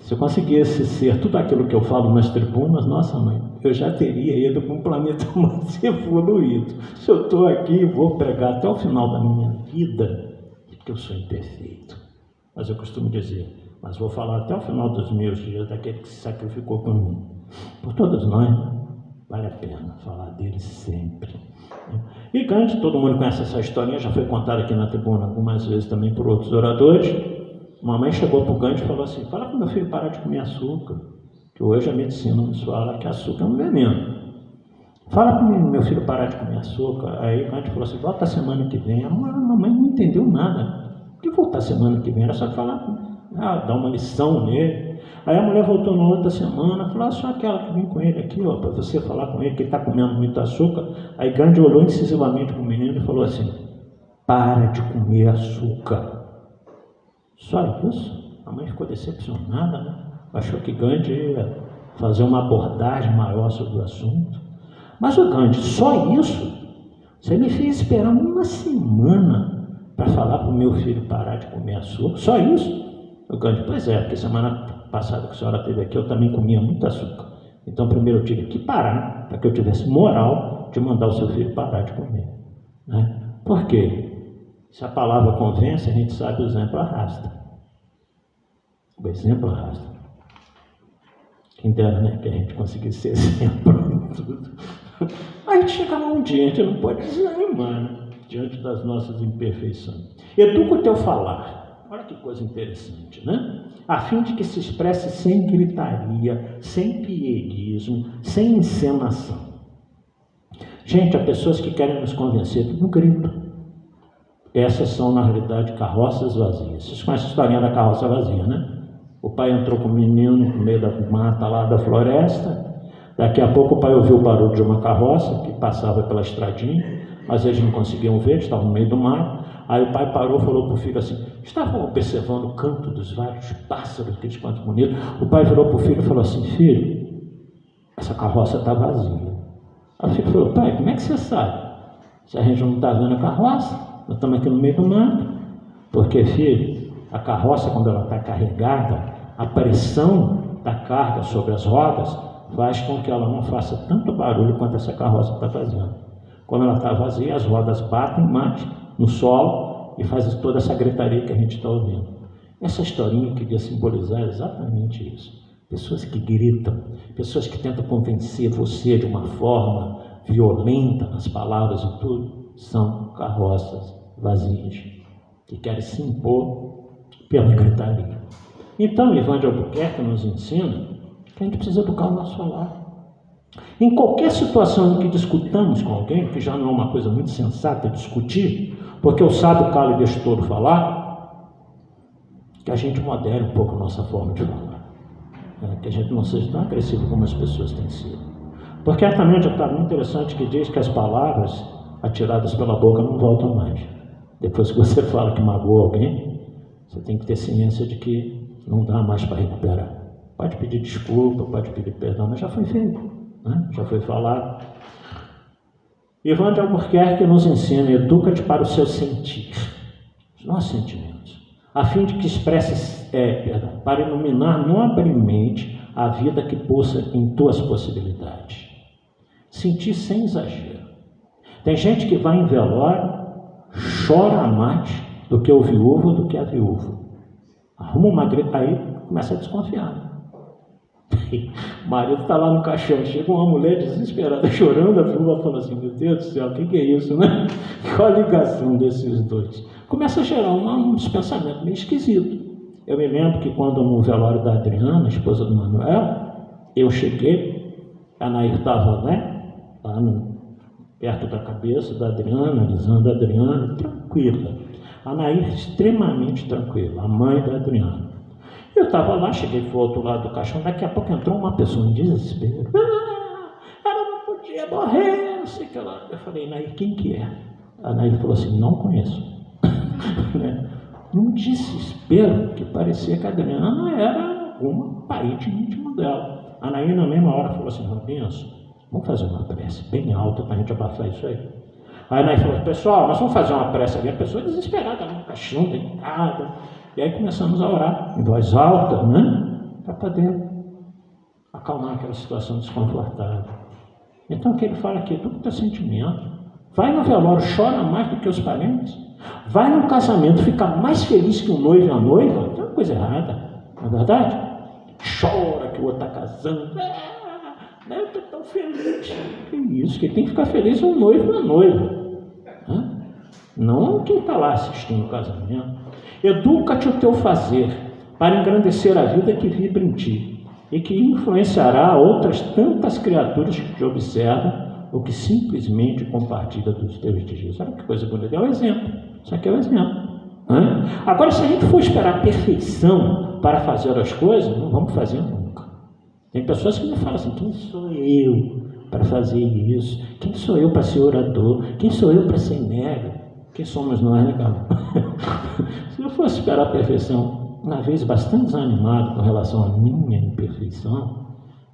Se eu conseguisse ser tudo aquilo que eu falo nas tribunas, nossa mãe, eu já teria ido para um planeta mais evoluído. Se eu estou aqui e vou pregar até o final da minha vida, é porque eu sou imperfeito. Mas eu costumo dizer, mas vou falar até o final dos meus dias daquele que se sacrificou por mim. Por todos nós, vale a pena falar dele sempre. E Gandhi, todo mundo conhece essa historinha, já foi contada aqui na tribuna algumas vezes também por outros oradores. Uma mãe chegou para o Gandhi e falou assim: fala para o meu filho parar de comer açúcar, que hoje a medicina nos fala que açúcar é um veneno. Fala para o meu filho parar de comer açúcar. Aí Gandhi falou assim: volta semana que vem. A mamãe não entendeu nada. Por que voltar semana que vem? Era só falar, dar uma lição nele. Aí a mulher voltou na outra semana, falou: só aquela que vem com ele aqui, para você falar com ele que ele está comendo muito açúcar. Aí Gandhi olhou incisivamente para o menino e falou assim: para de comer açúcar. Só isso? A mãe ficou decepcionada, né? Achou que Gandhi ia fazer uma abordagem maior sobre o assunto. Mas o Gandhi, só isso? Você me fez esperar uma semana para falar para o meu filho parar de comer açúcar? Só isso? O Gandhi, pois é, porque semana passada que a senhora esteve aqui, eu também comia muito açúcar. Então, primeiro eu tive que parar, para que eu tivesse moral de mandar o seu filho parar de comer. Né? Por quê? Se a palavra convence, a gente sabe o exemplo arrasta. O exemplo arrasta. Quem dera, né, que a gente conseguisse ser exemplo em tudo. A gente chega lá um dia, a gente não pode desanimar, né, diante das nossas imperfeições. Educa o teu falar. Olha que coisa interessante, né? A fim de que se expresse sem gritaria, sem pieguismo, sem encenação. Gente, há pessoas que querem nos convencer no grito. Essas são, na realidade, carroças vazias. Vocês conhecem a historinha da carroça vazia, né? O pai entrou com o menino no meio da mata lá da floresta. Daqui a pouco o pai ouviu o barulho de uma carroça que passava pela estradinha, mas eles não conseguiam ver, estavam no meio do mato. Aí o pai parou e falou para o filho assim, estavam observando o canto dos vários pássaros, aqueles cantos bonitos. O pai virou para o filho e falou assim, filho, essa carroça está vazia. Aí o filho falou, pai, como é que você sabe? Se a gente não está vendo a carroça, nós estamos aqui no meio do mato. Porque, filho, a carroça, quando ela está carregada, a pressão da carga sobre as rodas faz com que ela não faça tanto barulho quanto essa carroça está fazendo. Quando ela está vazia, as rodas batem mais no solo e faz toda essa gritaria que a gente está ouvindo. Essa historinha queria simbolizar exatamente isso. Pessoas que gritam, pessoas que tentam convencer você de uma forma violenta nas palavras e tudo, são carroças vazias, que querem se impor pela gritaria. Então, Ivan de Albuquerque nos ensina que a gente precisa educar o nosso falar. Em qualquer situação em que discutamos com alguém, que já não é uma coisa muito sensata discutir, porque o sábio cala e deixa o touro falar, que a gente modere um pouco a nossa forma de falar. Que a gente não seja tão agressivo como as pessoas têm sido. Porque também está muito interessante que diz que as palavras atiradas pela boca não voltam mais. Depois que você fala que magoou alguém, você tem que ter ciência de que não dá mais para recuperar. Pode pedir desculpa, pode pedir perdão, mas já foi feito, né? Já foi falado. Ivan de Albuquerque nos ensina, educa-te para o seu sentir, os nossos sentimentos, a fim de que expresses, para iluminar nobremente a vida que pulsa em tuas possibilidades. Sentir sem exagero. Tem gente que vai em velório, chora mais do que o viúvo, do que a viúva. Arruma uma grita, aí começa a desconfiar. O marido está lá no caixão, chega uma mulher desesperada, chorando, a viúva fala assim, meu Deus do céu, o que é isso, né? Qual a ligação desses dois? Começa a gerar uns pensamentos meio esquisitos. Eu me lembro que quando no velório da Adriana, esposa do Manuel, eu cheguei, a Nair estava, né, lá perto da cabeça da Adriana, alisando a Adriana, tranquila. A Nair extremamente tranquila, a mãe da Adriana. Eu estava lá, cheguei para o outro lado do caixão, daqui a pouco entrou uma pessoa em desespero. Ela não podia morrer, não sei o que lá. Eu falei, Nair, quem que é? A Nair falou assim, não conheço. Num desespero que parecia que a Adriana era uma parente íntimo dela. A Nair, na mesma hora, falou assim, Robinson, vamos fazer uma prece bem alta para a gente abafar isso aí. Aí a Nair falou, pessoal, nós vamos fazer uma prece ali. A pessoa desesperada lá no caixão, deitada. E aí começamos a orar em voz alta, né? Para poder acalmar aquela situação desconfortável. Então, o que ele fala aqui, tudo que é sentimento. Vai no velório, chora mais do que os parentes. Vai no casamento, fica mais feliz que o noivo e a noiva. Tem uma coisa errada, não é verdade? Chora que o outro está casando. Eu estou tão feliz. Que isso, quem tem que ficar feliz é o noivo e a noiva. Não quem está lá assistindo o casamento. Educa-te o teu fazer, para engrandecer a vida que vibra em ti, e que influenciará outras tantas criaturas que te observam, ou que simplesmente compartilha dos teus dias. Olha que coisa bonita, é o exemplo. Isso aqui é o exemplo. Agora, se a gente for esperar a perfeição para fazer as coisas, não vamos fazer nunca. Tem pessoas que me falam assim, quem sou eu para fazer isso? Quem sou eu para ser orador? Quem sou eu para ser médium? Quem somos nós, né, cara? Se eu fosse esperar a perfeição, uma vez bastante desanimado com relação à minha imperfeição,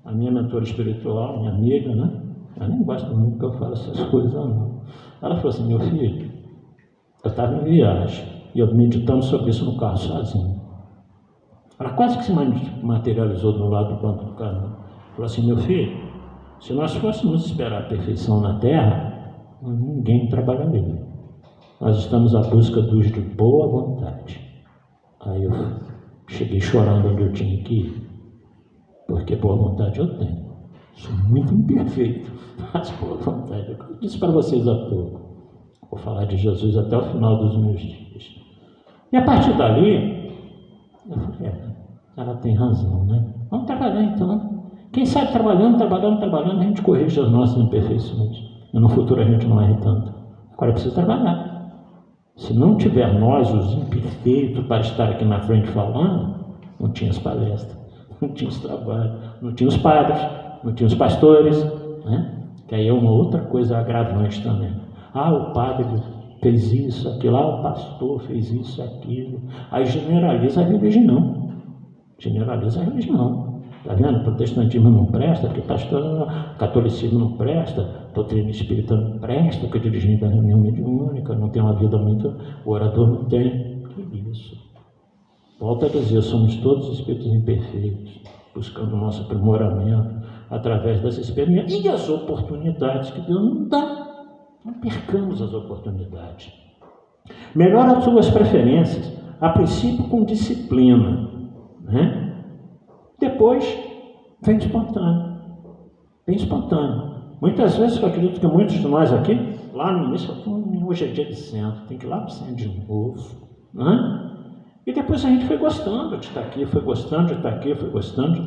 a minha mentora espiritual, minha amiga, né? ela nem gosta muito que eu falo essas coisas, não. Ela falou assim: meu filho, eu estava em viagem e eu meditando sobre isso no carro sozinho. Ela quase que se materializou do lado do banco do carro. Falou assim: meu filho, se nós fôssemos esperar a perfeição na Terra, ninguém trabalharia. Nós estamos à busca dos de boa vontade. Aí eu cheguei chorando onde eu tinha que ir, porque boa vontade eu tenho. Sou muito imperfeito, mas boa vontade. Eu disse para vocês há pouco, vou falar de Jesus até o final dos meus dias. E a partir dali, eu falei: ela tem razão, né? Vamos trabalhar então. Quem sabe trabalhando, a gente corrige as nossas imperfeições. E no futuro a gente não erre tanto. Agora precisa trabalhar. Se não tiver nós, os imperfeitos, para estar aqui na frente falando, não tinha as palestras, não tinha os trabalhos, não tinha os padres, não tinha os pastores, né? Que aí é uma outra coisa agravante também. O padre fez isso, aquilo, o pastor fez isso, aquilo. Aí generaliza a religião. Está vendo? O protestantismo não presta, porque pastor, catolicismo não presta, doutrina espírita não presta, porque dirigente da reunião mediúnica não tem uma vida muito, o orador não tem. Que isso? Volto a dizer, somos todos espíritos imperfeitos, buscando o nosso aprimoramento através das experiências e as oportunidades que Deus nos dá. Não percamos as oportunidades. Melhora as suas preferências, a princípio com disciplina, né? Depois, vem espontâneo. Muitas vezes eu acredito que muitos de nós aqui, lá no início, hoje é dia de centro, tem que ir lá para o centro de novo, né? E depois a gente foi gostando de estar aqui, foi gostando de estar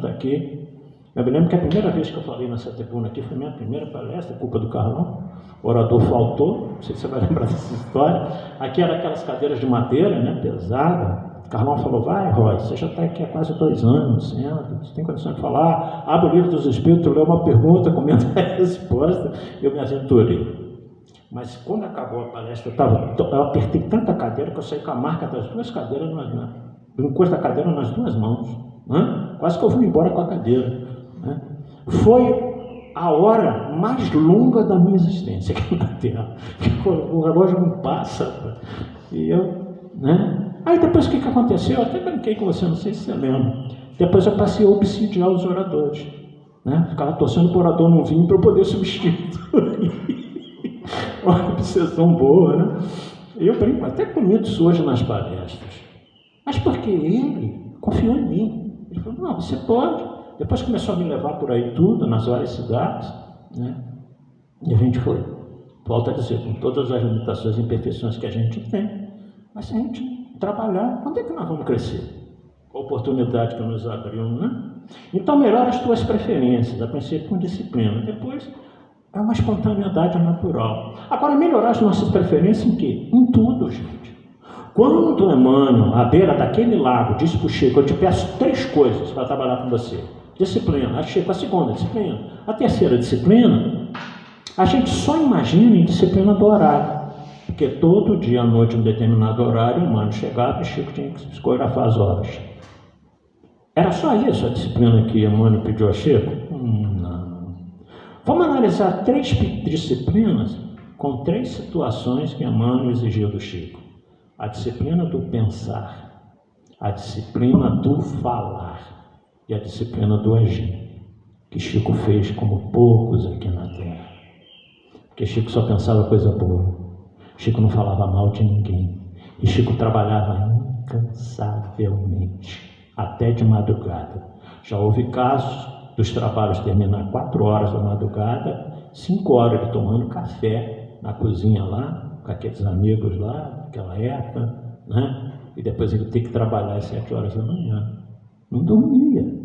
aqui. Eu me lembro que a primeira vez que eu falei nessa tribuna aqui foi minha primeira palestra, culpa do Carlão. O orador faltou, não sei se você vai lembrar dessa história. Aqui eram aquelas cadeiras de madeira, né, pesada. O Carlão falou: vai, Roy, você já está aqui há quase 2 anos, senta, você tem condição de falar, abre o livro dos Espíritos, lê uma pergunta, comenta a resposta. Eu me aventurei. Mas quando acabou a palestra, eu apertei tanta cadeira que eu saí com a marca das 2 cadeiras, do encosto da cadeira nas 2 mãos. Né? Quase que eu fui embora com a cadeira. Né? Foi a hora mais longa da minha existência aqui na Terra. O relógio não passa. E eu, né? Aí depois o que aconteceu? Eu até brinquei com você, não sei se você lembra. Depois eu passei a obsidiar os oradores. Né? Ficava torcendo para o orador não vir para eu poder substituir. Uma obsessão boa, né? Eu brinco até com isso hoje nas palestras. Mas porque ele confiou em mim. Ele falou: não, você pode. Depois começou a me levar por aí tudo, nas várias cidades, né? E a gente foi. Volto a dizer, com todas as limitações e imperfeições que a gente tem, mas se a gente trabalhar, quando é que nós vamos crescer? A oportunidade que nos abriu, né? Então, melhora as tuas preferências, a princípio com disciplina. Depois, é uma espontaneidade natural. Agora, melhorar as nossas preferências em quê? Em tudo, gente. Quando Emmanuel, à beira daquele lago, disse para o Chico: eu te peço 3 coisas para trabalhar com você. Disciplina. Aí Chico, a segunda, disciplina. A terceira, disciplina. A gente só imagina em disciplina do horário. Porque todo dia à noite, em um determinado horário, o Emmanuel chegava e Chico tinha que psicografar as obras. Era só isso a disciplina que Emmanuel pediu a Chico? Não. Vamos analisar 3 disciplinas com 3 situações que Emmanuel exigiu do Chico. A disciplina do pensar, a disciplina do falar e a disciplina do agir, que Chico fez como poucos aqui na Terra. Porque Chico só pensava coisa boa. Chico não falava mal de ninguém. E Chico trabalhava incansavelmente, até de madrugada. Já houve casos dos trabalhos terminar 4 horas da madrugada, 5 horas ele tomando café na cozinha lá, com aqueles amigos lá, naquela época, né? E depois ele tem que trabalhar às 7 horas da manhã. Não dormia.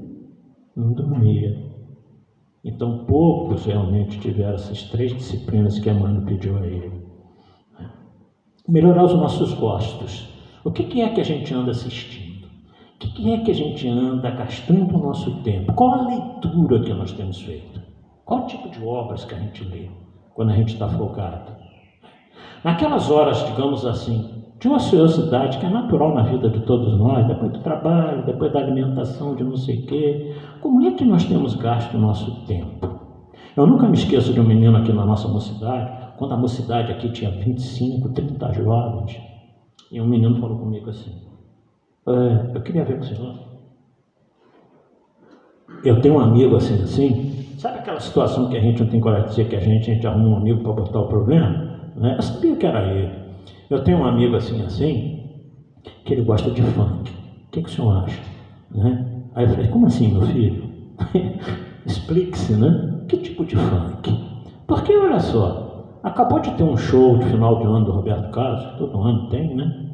Então, poucos realmente tiveram essas 3 disciplinas que Emmanuel pediu a ele. Melhorar os nossos gostos. O que é que a gente anda assistindo? O que é que a gente anda gastando o nosso tempo? Qual a leitura que nós temos feito? Qual o tipo de obras que a gente lê quando a gente está folgado? Naquelas horas, digamos assim, de ociosidade que é natural na vida de todos nós, depois do trabalho, depois da alimentação, de não sei o quê, como é que nós temos gasto o nosso tempo? Eu nunca me esqueço de um menino aqui na nossa mocidade, quando a mocidade aqui tinha 25, 30 jovens, e um menino falou comigo assim, eu queria ver com o senhor. Eu tenho um amigo assim, sabe aquela situação que a gente não tem coragem de dizer que a gente arruma um amigo para botar o problema? Né? Eu sabia que era ele. Eu tenho um amigo assim, que ele gosta de funk. O que o senhor acha? Né? Aí eu falei, como assim, meu filho? Explique-se, né? Que tipo de funk? Porque, olha só, acabou de ter um show de final de ano do Roberto Carlos, todo ano tem, né?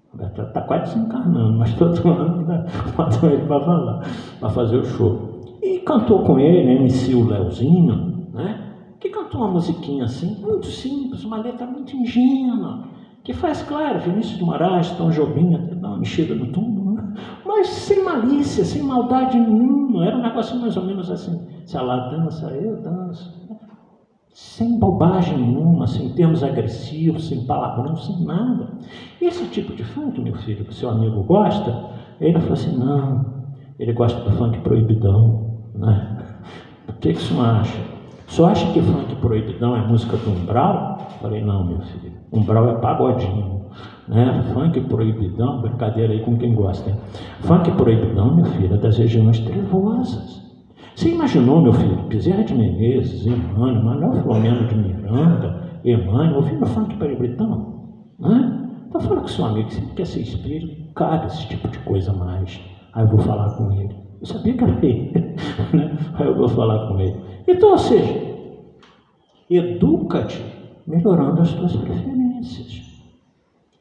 O Roberto está quase desencarnando, mas todo ano botam ele para falar, para fazer o show. E cantou com ele, MC o Leozinho, né? Que cantou uma musiquinha assim, muito simples, uma letra muito ingênua, que faz, claro, Vinícius de Moraes, Tom Jobim, até dá uma mexida no túmulo, né? Mas sem malícia, sem maldade nenhuma, era um negócio mais ou menos assim, se ela dança, eu danço, sem bobagem nenhuma, sem termos agressivos, sem palavrão, sem nada. Esse tipo de funk, meu filho, que o seu amigo gosta, ele falou assim, não, ele gosta do funk proibidão, né? O que o senhor acha? O senhor acha que funk proibidão é música do umbral? Eu falei, não, meu filho, umbral é pagodinho, né? Funk proibidão, brincadeira aí com quem gosta, hein? Funk proibidão, meu filho, é das regiões trevosas. Você imaginou, meu filho, Bezerra de Menezes, Emmanuel, Manuel Filomeno de Miranda, Emmanuel, ouvindo funk proibidão, né? Então fala com o seu amigo, se ele quer ser espírito, cabe esse tipo de coisa mais. Aí eu vou falar com ele. Eu sabia que era ele, né? Aí eu vou falar com ele. Então, ou seja, educa-te melhorando as tuas preferências.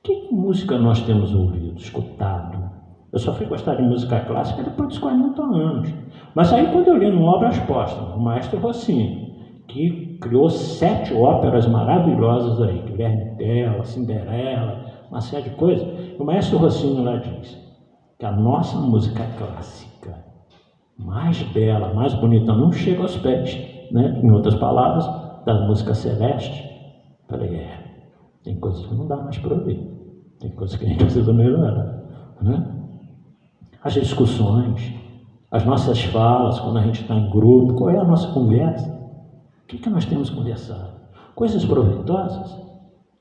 Que música nós temos ouvido, escutado? Eu só fui gostar de música clássica depois dos 40 anos. Mas aí quando eu li no Obras Póstumas, o maestro Rossini, que criou 7 óperas maravilhosas aí, Guilherme Tell, Cinderela, uma série de coisas, o maestro Rossini lá diz que a nossa música clássica, mais bela, mais bonita, não chega aos pés, né? Em outras palavras, da música celeste. Falei, tem coisas que não dá mais para ouvir, tem coisas que a gente precisa melhorar, né? As discussões, as nossas falas, quando a gente está em grupo, qual é a nossa conversa? O que nós temos conversado? Coisas proveitosas?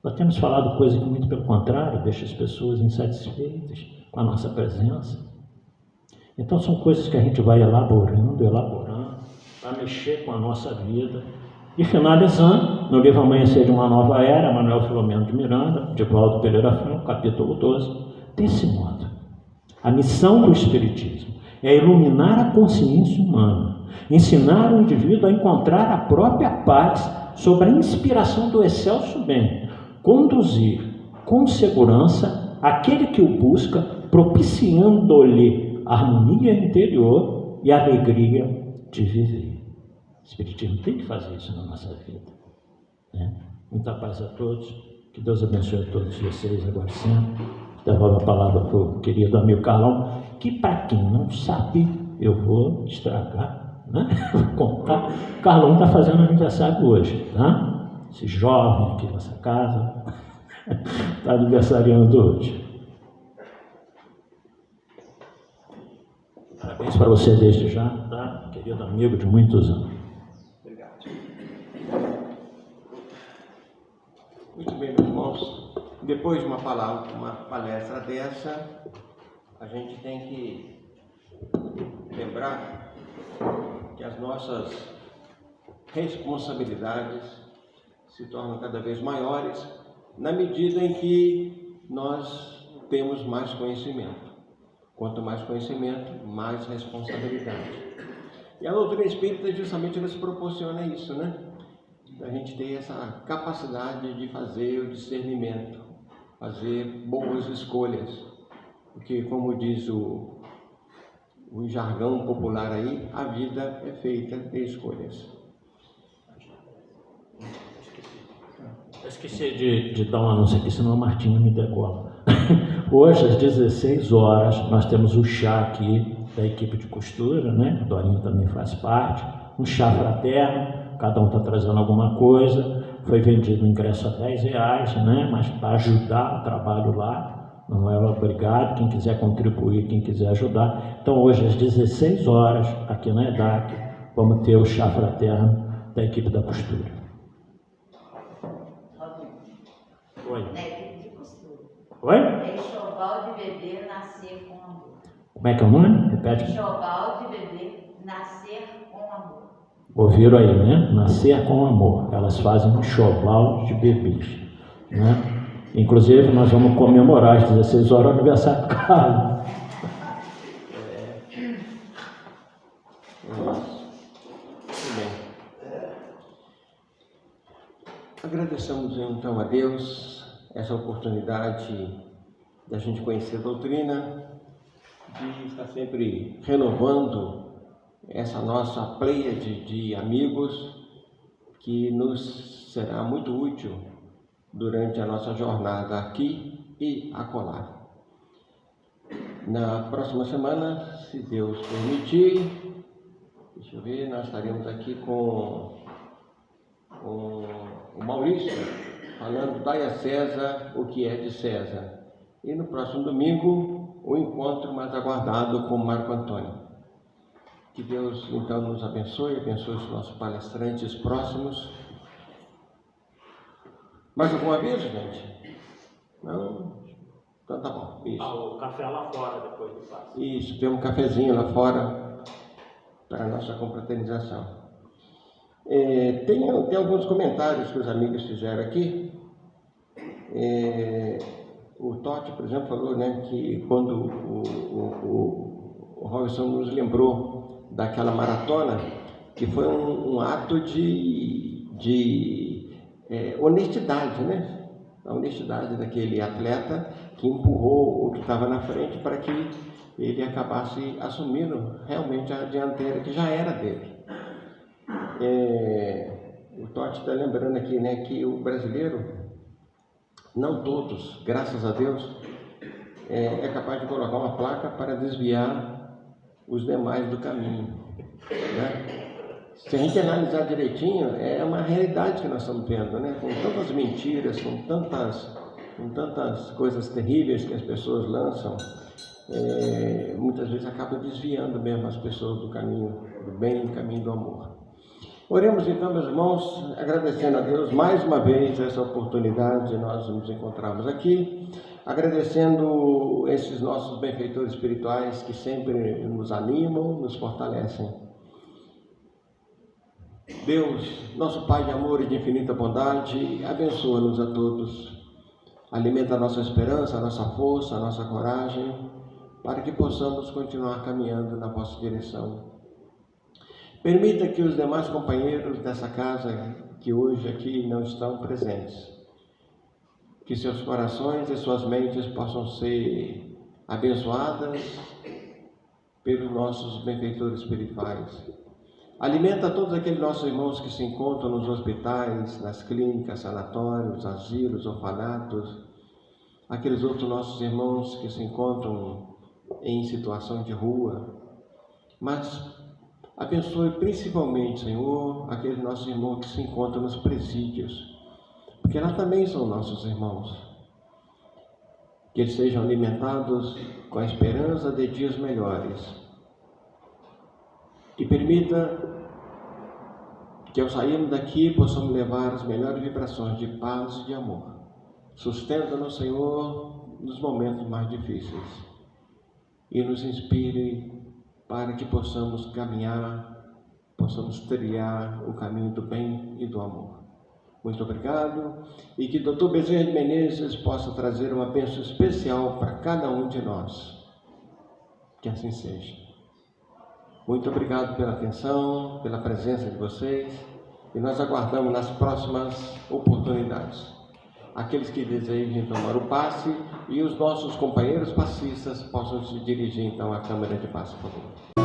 Nós temos falado coisas que, muito pelo contrário, deixam as pessoas insatisfeitas com a nossa presença. Então, são coisas que a gente vai elaborando, para mexer com a nossa vida. E finalizando, no livro Amanhecer de uma Nova Era, Manuel Filomeno de Miranda, de Valdo Pereira Franco, capítulo 12, desse modo. A missão do Espiritismo é iluminar a consciência humana, ensinar o indivíduo a encontrar a própria paz sob a inspiração do excelso bem, conduzir com segurança aquele que o busca, propiciando-lhe harmonia interior e alegria de viver. O Espiritismo tem que fazer isso na nossa vida, né? Muita paz a todos, que Deus abençoe a todos vocês agora sempre. Devolvo a palavra para o querido amigo Carlão, que para quem não sabe, eu vou estragar, né? Vou contar. O Carlão está fazendo aniversário hoje, tá? Esse jovem aqui nessa casa está aniversariando hoje. Parabéns para você desde já, tá? Querido amigo de muitos anos. Obrigado. Muito bem, meus irmãos. Depois de uma palestra dessa, a gente tem que lembrar que as nossas responsabilidades se tornam cada vez maiores na medida em que nós temos mais conhecimento. Quanto mais conhecimento, mais responsabilidade. E a doutrina espírita justamente nos proporciona isso, né? A gente ter essa capacidade de fazer o discernimento, fazer boas escolhas, porque, como diz o jargão popular aí, a vida é feita de escolhas. Eu esqueci de dar um anúncio aqui, senão a Martinha me degola. Hoje, às 16 horas, nós temos o chá aqui da equipe de costura, né? A Dorinha também faz parte, um chá fraterno, cada um está trazendo alguma coisa. Foi vendido o ingresso a R$10, né? Mas para ajudar o trabalho lá, não é obrigado. Quem quiser contribuir, quem quiser ajudar. Então hoje às 16 horas, aqui na EDAC, vamos ter o chá fraterno da equipe da costura. Oi. Na equipe de costura. Oi? É enxoval de bebê nascer com amor. Como é que é o nome? Repete. Enxoval de bebê nascer com amor. Ouviram aí, né? Nascer com amor. Elas fazem um enxoval de bebês, né? Inclusive, nós vamos comemorar às 16 horas o aniversário do Carlos. Muito bem. Agradecemos então a Deus essa oportunidade da gente conhecer a doutrina, de estar sempre renovando essa nossa pleiade de amigos que nos será muito útil durante a nossa jornada aqui e acolá. Na próxima semana, se Deus permitir, deixa eu ver, nós estaremos aqui com o Maurício, falando dai a César o que é de César. E no próximo domingo, o encontro mais aguardado com Marco Antônio. Que Deus então nos abençoe os nossos palestrantes próximos. Mais algum aviso, gente? Não? Então tá bom. Isso. O café lá fora depois do passo. Isso, tem um cafezinho lá fora para a nossa confraternização. Tem alguns comentários que os amigos fizeram aqui. O Totti, por exemplo, falou, né, que quando o Robson nos lembrou daquela maratona, que foi um ato de honestidade, né? A honestidade daquele atleta que empurrou o que estava na frente para que ele acabasse assumindo realmente a dianteira que já era dele. O Totti está lembrando aqui, né, que o brasileiro, não todos, graças a Deus, é capaz de colocar uma placa para desviar os demais do caminho, né? Se a gente analisar direitinho, é uma realidade que nós estamos vendo, né? Com tantas mentiras, com tantas coisas terríveis que as pessoas lançam, muitas vezes acaba desviando mesmo as pessoas do caminho do bem, do caminho do amor. Oremos então, meus irmãos, agradecendo a Deus mais uma vez essa oportunidade de nós nos encontrarmos aqui, agradecendo esses nossos benfeitores espirituais que sempre nos animam, nos fortalecem. Deus, nosso Pai de amor e de infinita bondade, abençoa-nos a todos, alimenta a nossa esperança, a nossa força, a nossa coragem, para que possamos continuar caminhando na vossa direção. Permita que os demais companheiros dessa casa, que hoje aqui não estão presentes, que seus corações e suas mentes possam ser abençoadas pelos nossos benfeitores espirituais. Alimenta todos aqueles nossos irmãos que se encontram nos hospitais, nas clínicas, sanatórios, asilos, orfanatos, aqueles outros nossos irmãos que se encontram em situação de rua, mas abençoe principalmente, Senhor, aqueles nossos irmãos que se encontram nos presídios, porque lá também são nossos irmãos. Que eles sejam alimentados com a esperança de dias melhores. E permita que ao sairmos daqui possamos levar as melhores vibrações de paz e de amor. Sustenta-nos, Senhor, nos momentos mais difíceis. E nos inspire para que possamos caminhar, possamos trilhar o caminho do bem e do amor. Muito obrigado, e que Dr. Bezerra de Menezes possa trazer uma bênção especial para cada um de nós. Que assim seja. Muito obrigado pela atenção, pela presença de vocês, e nós aguardamos nas próximas oportunidades. Aqueles que desejem tomar o passe e os nossos companheiros passistas possam se dirigir então à Câmara de Passe, por favor.